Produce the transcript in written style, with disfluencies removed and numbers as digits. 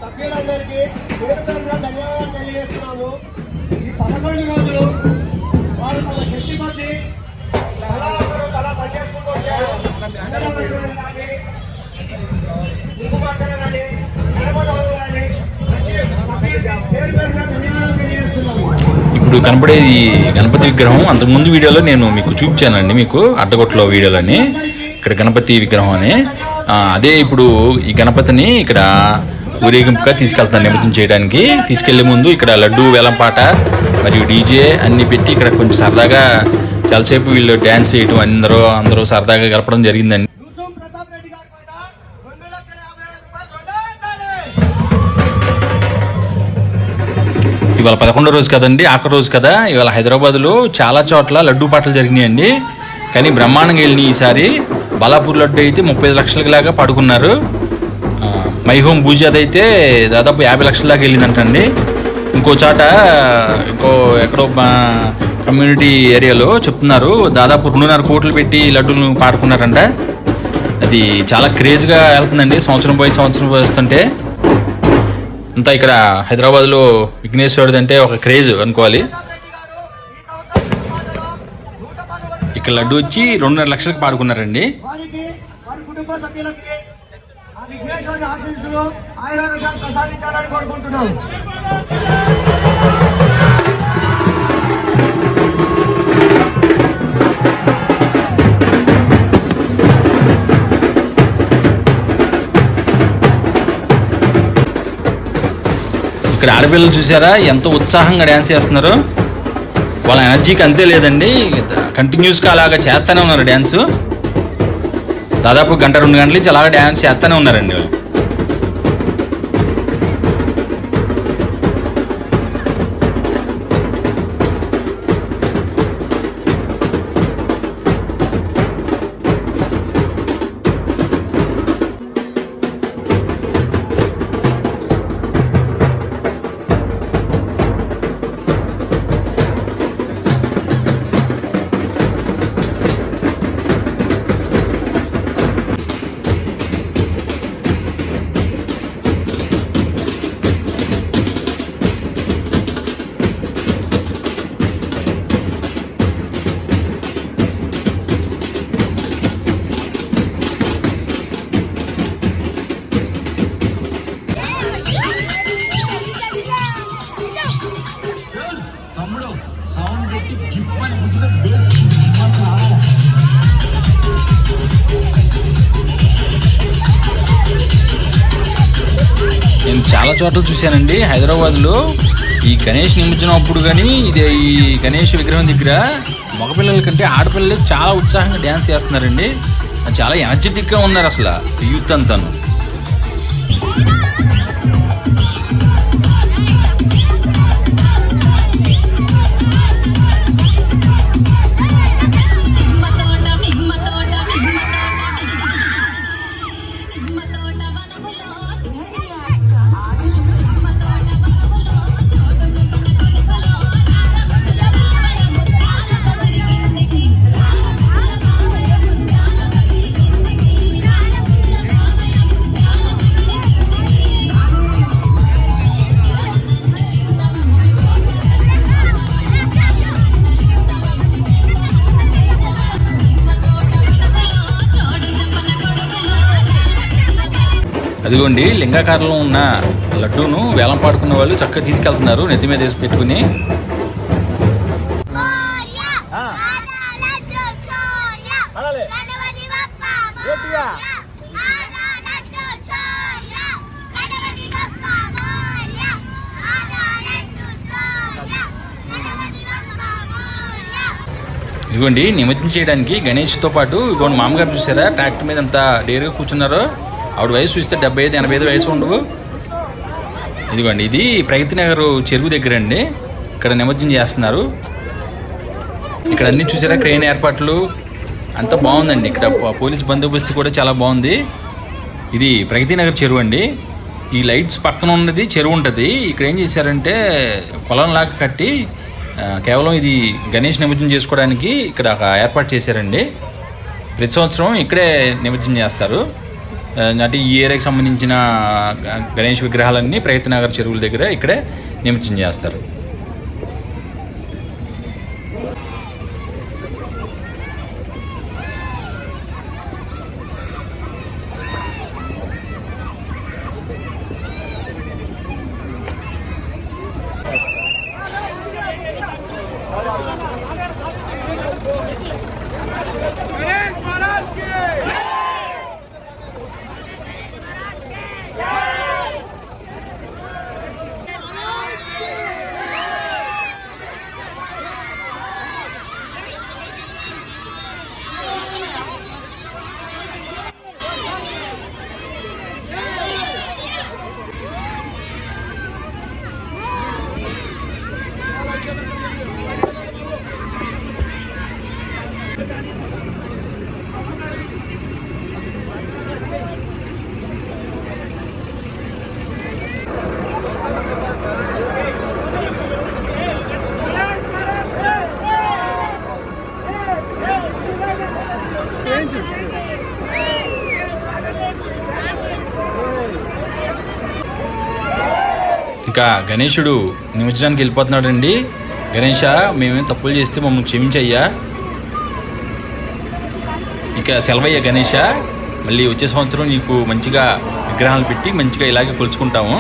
సభ్యులందరికీ పేరు పేరున ధన్యవాదాలు తెలియజేస్తున్నాము. ఈ 11 రోజులు వారు తమ శక్తి కొద్ది అలా పనిచేసుకుంటూ వచ్చారు. ఇప్పుడు కనపడేది గణపతి విగ్రహం. అంతకుముందు వీడియోలో నేను మీకు చూపించానండి, మీకు అడ్డగొట్టలో వీడియోలని. ఇక్కడ గణపతి విగ్రహం అని అదే ఇప్పుడు ఈ గణపతిని ఇక్కడ ఊరేగింపుగా తీసుకెళ్తాను నిమజ్జనం చేయడానికి. తీసుకెళ్లే ముందు ఇక్కడ లడ్డు వేలంపాట మరియు డీజే అన్ని పెట్టి ఇక్కడ కొంచెం సరదాగా చాలాసేపు వీళ్ళు డ్యాన్స్ చేయటం అందరూ సరదాగా గడపడం జరిగిందండి. ఇవాళ 11వ రోజు కదండి, ఆఖరి రోజు కదా. ఇవాళ హైదరాబాద్లో చాలా చోట్ల లడ్డూ పాటలు జరిగినాయండి. కానీ బ్రహ్మాండంగా వెళ్ళినాయి. ఈసారి బాలాపూర్ లడ్డు అయితే 35 లక్షలకి లాగా పడుకున్నారు. మైహోమ్ బూజాద్ అయితే దాదాపు 50 లక్షల దాకా వెళ్ళిందంటండి. ఇంకో చాట ఎక్కడో కమ్యూనిటీ ఏరియాలో చెప్తున్నారు దాదాపు 2.5 కోట్లు పెట్టి లడ్డూలు పాడుకున్నారంట. అది చాలా క్రేజ్గా వెళ్తుందండి, సంవత్సరం పోయి వస్తుంటే. అంతా ఇక్కడ హైదరాబాద్లో విఘ్నేశ్వరుడు అంటే ఒక క్రేజ్ అనుకోవాలి. ఇక్కడ లడ్డు వచ్చి 2.5 లక్షలకు పాడుకున్నారండి. విఘ్నేశ్వరుని ఆశీస్సులు ఆయురారోగ్యాలు ప్రసాదించాలని కోరుకుంటున్నాం. ఇక్కడ ఆడపిల్లలు చూసారా ఎంత ఉత్సాహంగా డ్యాన్స్ చేస్తున్నారు. వాళ్ళ ఎనర్జీకి అంతే లేదండి, కంటిన్యూస్గా అలాగా చేస్తూనే ఉన్నారు డ్యాన్సు. దాదాపు 1-2 గంటల నుంచి అలాగా డ్యాన్స్ చేస్తూనే ఉన్నారండి వాళ్ళు. నేను చాలా చోట్ల చూశానండి హైదరాబాద్లో ఈ గణేష్ నిమజ్జనం అప్పుడు. కానీ ఈ గణేష్ విగ్రహం దగ్గర మగపిల్లల కంటే ఆడపిల్లలు చాలా ఉత్సాహంగా డ్యాన్స్ చేస్తున్నారండి. చాలా ఎనర్జెటిక్గా ఉన్నారు అసలు యూత్ అంతాను. అదిగోండి లింగాకారంలో ఉన్న లడ్డూను వేలం పాడుకున్న వాళ్ళు చక్కగా తీసుకెళ్తున్నారు నెత్తి మీద వేసి పెట్టుకుని. ఇదిగోండి నిమజ్జనం చేయడానికి గణేష్తో పాటు ఇదిగోండి మామగారు చూసారా ట్రాక్టర్ మీద అంతా డేరుగా కూర్చున్నారో. ఆవిడ వయసు చూస్తే 75-85 వయసు ఉండవు. ఇదిగోండి ఇది ప్రగతి నగర్ చెరువు దగ్గర అండి. ఇక్కడ నిమజ్జనం చేస్తున్నారు. ఇక్కడ అన్ని చూసారా, క్రెయిన్ ఏర్పాట్లు అంతా బాగుందండి. ఇక్కడ పోలీస్ బందోబస్తు కూడా చాలా బాగుంది. ఇది ప్రగతి నగర్ చెరువు అండి. ఈ లైట్స్ పక్కన ఉన్నది చెరువు ఉంటుంది. ఇక్కడ ఏం చేశారంటే పొలంలాగా కట్టి కేవలం ఇది గణేష్ నిమజ్జనం చేసుకోవడానికి ఇక్కడ ఒక ఏర్పాటు చేశారండి. ప్రతి సంవత్సరం ఇక్కడే నిమజ్జనం చేస్తారు. అంటే ఈ ఏరియాకి సంబంధించిన గణేష్ విగ్రహాలన్నీ ప్రగతి నగర్ చెరువుల దగ్గర ఇక్కడే నిమజ్జనం చేస్తారు. ఇంకా గణేశుడు నిమజ్జనానికి వెళ్ళిపోతున్నాడు అండి. గణేష, మేమేం తప్పులు చేస్తే మమ్మల్ని క్షమించయ్యా. ఇక సెలవయ్యా గణేష, మళ్ళీ వచ్చే సంవత్సరం నీకు మంచిగా విగ్రహాలు పెట్టి మంచిగా ఇలాగే కొలుచుకుంటాము.